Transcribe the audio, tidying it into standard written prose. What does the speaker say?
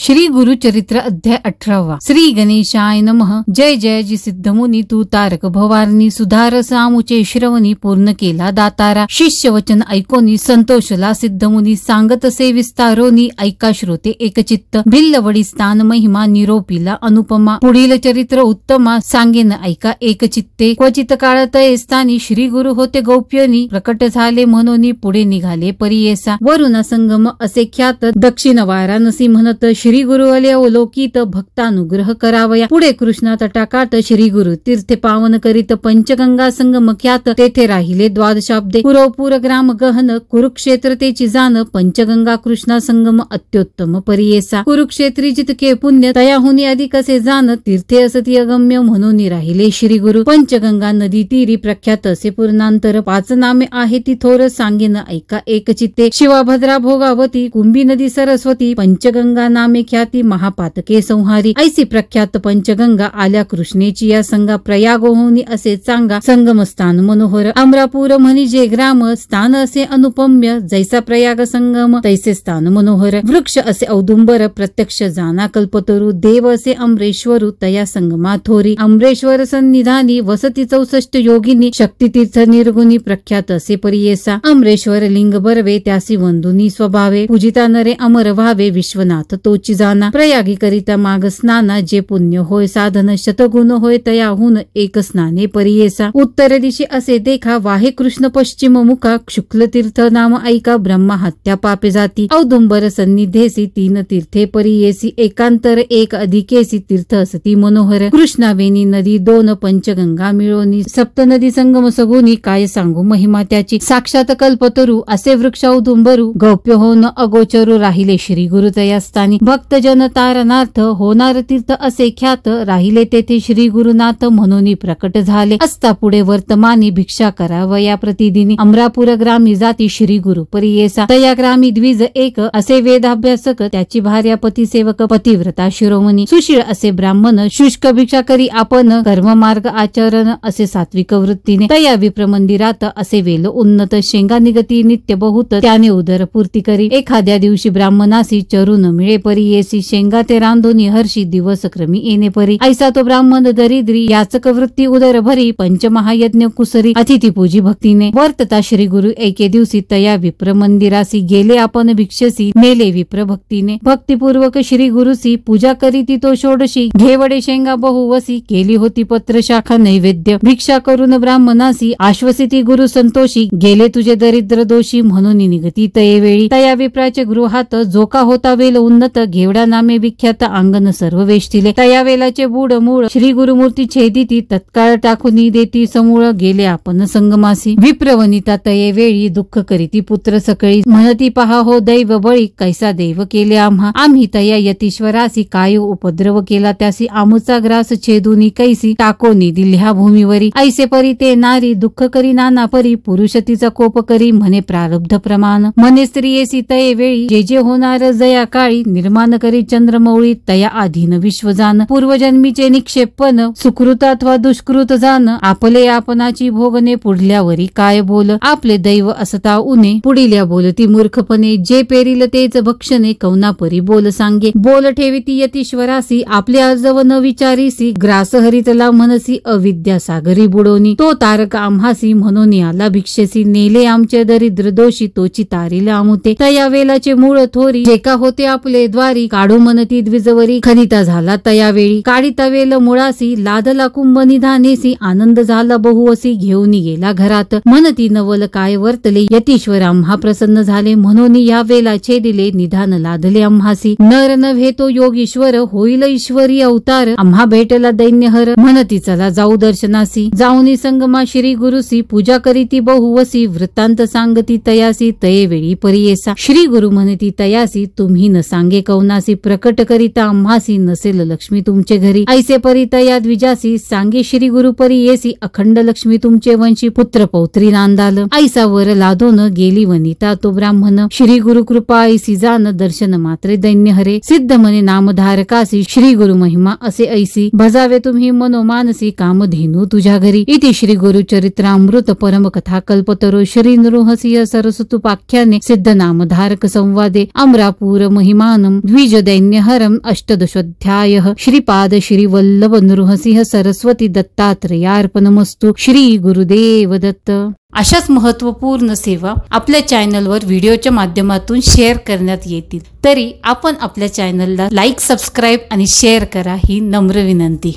श्री गुरुचरित्र अध्याय 18 श्री गणेशाय नमः। जय जय जी सिद्धमुनी तू तारक भवारणी सुधार सामुचे श्रवणी पूर्ण केला दातारा। शिष्य वचन ऐकोनी संतोषला सिद्धमुनी सांगतसे विस्तारोनी ऐका श्रोते एकचित्त। भिल्लवडी स्थान महिमा निरोपीला अनुपमा पुढील चरित्र उत्तमा सांगेन ऐका एकचित्ते। क्वचित काळात स्थानी श्री गुरु होते गौप्यनी प्रकट झाले म्हणून पुढे निघाले परियेसा। वरुण संगम असे ख्यात दक्षिण वाराणसी म्हणत श्री गुरु आले अवलोकित भक्तानुग्रह करावया। पुढे कृष्णा तटाकात श्री गुरु तीर्थे पावन करीत पंचगंगा संगम ख्यात तेथे राहिले द्वादशाब्दे। पुरवपूर ग्राम गहन कुरुक्षेत्र तेची जाण पंचगंगा कृष्णा संगम अत्युत्तम परियेसा। कुरुक्षेत्री जितके पुण्य तयाहुनी अधिक असे जाण तीर्थे असती अगम्य म्हणून राहिले श्री गुरु। पंचगंगा नदी तीरी प्रख्यात असे पूर्णांतर 5 नामे आहे ती थोर सांगेन ऐका एकचित्ते। शिवाभद्रा भोगावती कुंभी नदी सरस्वती पंचगंगा नामे ख्याती महापातके संहारी। ऐसी प्रख्यात पंचगंगा आल्या कृष्णेची या संगा प्रयागोहुनी असे चांगा संगम स्थान मनोहर। अमरापूर म्हणजे ग्राम स्थान असे अनुपम्य जैसा प्रयाग संगम तैसे स्थान मनोहर। वृक्ष असे औदुंबर प्रत्यक्ष जाना कल्पतरू देव असे अमरेश्वरू तया संगमा थोरी। अमरेश्वर सन्निधानी वसती 64 योगिनी शक्तितीर्थ निर्गुणी प्रख्यात असे परियेसा। अमरेश्वर लिंग बरवे त्यासी वंदुनी स्वभावे पूजिता नरे अमर व्हावे विश्वनाथ तोची जाना। प्रयागी करिता माग स्नाना जे पुण्य होय साधन शतगुण होय तयाहून एक स्नाने परियेसा। उत्तर दिशी असे देखा वाहे कृष्ण पश्चिम मुखा शुक्ल तीर्थ नाम ऐका ब्रह्मा हत्या पापे जाती। औदुंबर सन्निधेसी 3 तीर्थे परियेसी एकांतर एक अधिकेसी तीर्थ असती मनोहर। कृष्णावेणी नदी 2 पंचगंगा मिळोनी सप्त नदी संगम सगुनी काय सांगू महिमा त्याची। साक्षात कल्पतरू असे वृक्ष औदुंबरू गौप्य होऊन अगोचरू राहिले श्री गुरु तया स्थानी। भक्त जन तारणार्थ होणार तीर्थ असे ख्यात राहिले तेथे श्री गुरुनाथ म्हणून प्रकट झाले। असता पुढे वर्तमानी भिक्षा करावया प्रतिदिनी। अमरापूर ग्रामी जाती श्री गुरु परियेसा। तया ग्रामी द्विज एक असे वेदाभ्यासक त्याची भार्या पतिसेवक पतिव्रता शिरोमणी। सुशील असे ब्राह्मण शुष्क भिक्षा करी आपण कर्ममार्ग आचरण असे सात्विक वृत्तीने। तया विप्र मंदिरात असे वेल उन्नत शेंगा निगती नित्य बहुत त्याने उदरपूर्ती करी। एखाद्या दिवशी ब्राह्मणासी चरू न मिळे परियेसी शेंगा ते रांधोनी हर्षी दिवस क्रमी येणे परी। ऐसा तो ब्राह्मण दरिद्री याचक वृत्ती उदर भरी पंचमहायज्ञ कुसरी अतिथी पूजी भक्तीने। वर्तता श्री गुरु एके दिवशी तया विप्र मंदिरासी गेले आपण भिक्षसी नेले विप्र भक्तीने। भक्तिपूर्वक श्री गुरुसी पूजा करीती तो षोडशी घेवडे शेंगा बहुवसी केली होती पत्र शाखा नैवेद्य। भिक्षा करून ब्राह्मणासी आश्वसिती गुरु संतोषी गेले तुझे दरिद्र दोषी म्हणून निगती तये वेळी। तया विप्राचे गृहात जोका होता वेल उन्नत घेवडा नामे विख्यात अंगण सर्व वेष्टिले। तया वेलाचे बूड मूळ श्री गुरुमूर्ती छेदिती तत्काळ टाकून देती समूळ गेले आपण संगमासी। विप्रवनिता तये वेळी दुःख करीती पुत्र सकळी म्हणती पहा हो दैव बळी कैसा दैव केले आम्हा। आम्ही तया यतीश्वरासी काय उपद्रव केला त्यासी आमुचा ग्रास छेदुनी कैसी टाकोनी दिल्या भूमीवरी। ऐसे परी ते नारी दुःख करी नाना परी पुरुष तिचा कोप करी म्हणे प्रारब्ध प्रमाण। म्हणे स्त्रियेसी तये वेळी जे जे होणार जया काळी निर्माण करी चंद्रमौळी तया आधीन विश्वजान। पूर्वजन्मीचे निक्षेपन सुकृत अथवा दुष्कृत जाण आपले आपणाची भोगणे पुढल्यावरी काय बोल। आपले दैव असता उने पुढिल्या बोलती मूर्खपणे जे पेरिल तेच भक्षणे कवना परी बोल सांगे। बोल ठेविती यतीश्वरासी आपले अर्जव न विचारीसी ग्रास हरितला मनसी अविद्या सागरी बुडोनी। तो तारक आम्हासी म्हणून आला भिक्षेसी नेले आमचे दरिद्र दोषी तोची तारीला आमुते। तया वेलाचे मूळ थोरी जे का होते आपले द्वारी काढू मनती द्विजवरी खनिता झाला तया वेळी। काढिता वेल मुळासी लादला कुंभ निधानेसी आनंद झाला बहुवसी घेऊन गेला घरात। म्हणती नवल काय वर्तले यतीश्वर आम्हा प्रसन्न झाले म्हणून या वेला छेदिले निधान लादले आम्हासी। नर नव्हे तो योगीश्वर होईल ईश्वरी अवतार आम्हा भेटला दैन्यहर। म्हणती चला जाऊ दर्शनासी जाऊनी संगमा श्री गुरुसी पूजा करीती बहुवसी वृत्तांत सांगती तयासी तये वेळी परियेसा। श्री गुरु म्हणती तयासी तुम्ही न सांगे कवनासी प्रकट करिता आम्हासी नसेल लक्ष्मी तुमचे घरी। ऐसे परी तया द्विजासी सांगे श्री गुरु परियेसी अखंड लक्ष्मी तुमचे वंशी पुत्र पौत्री नांदाल। ऐसा वर लादोन गेली वनिता तो ब्राह्मण श्री गुरु कृपा ऐसी जान दर्शन मात्रे दैन्य हरे। सिद्ध म्हणे नामधारकासी श्री गुरु महिमा असे ऐसी भजावे तुम्ही मनोमानसी कामधेनू तुझ्या घरी। इति श्री गुरु चरित्रामृत परम कथा कल्पतरो श्री नृहसिंह सरस्वतुपाख्याने सिद्ध नामधारक संवादे अमरापूर महिमानम द्विज दैन्यहरम अष्टदशोऽध्यायः। श्रीपाद श्री वल्लभ नृसिंह सरस्वती दत्तात्रेयार्पणमस्तु। श्री गुरुदेव दत्त। अशाच महत्त्वपूर्ण सेवा आपल्या चॅनलवर व्हिडिओच्या माध्यमातून शेअर करण्यात येतील, तरी आपण आपल्या चॅनलला लाईक, सबस्क्राईब आणि शेअर करा ही नम्र विनंती।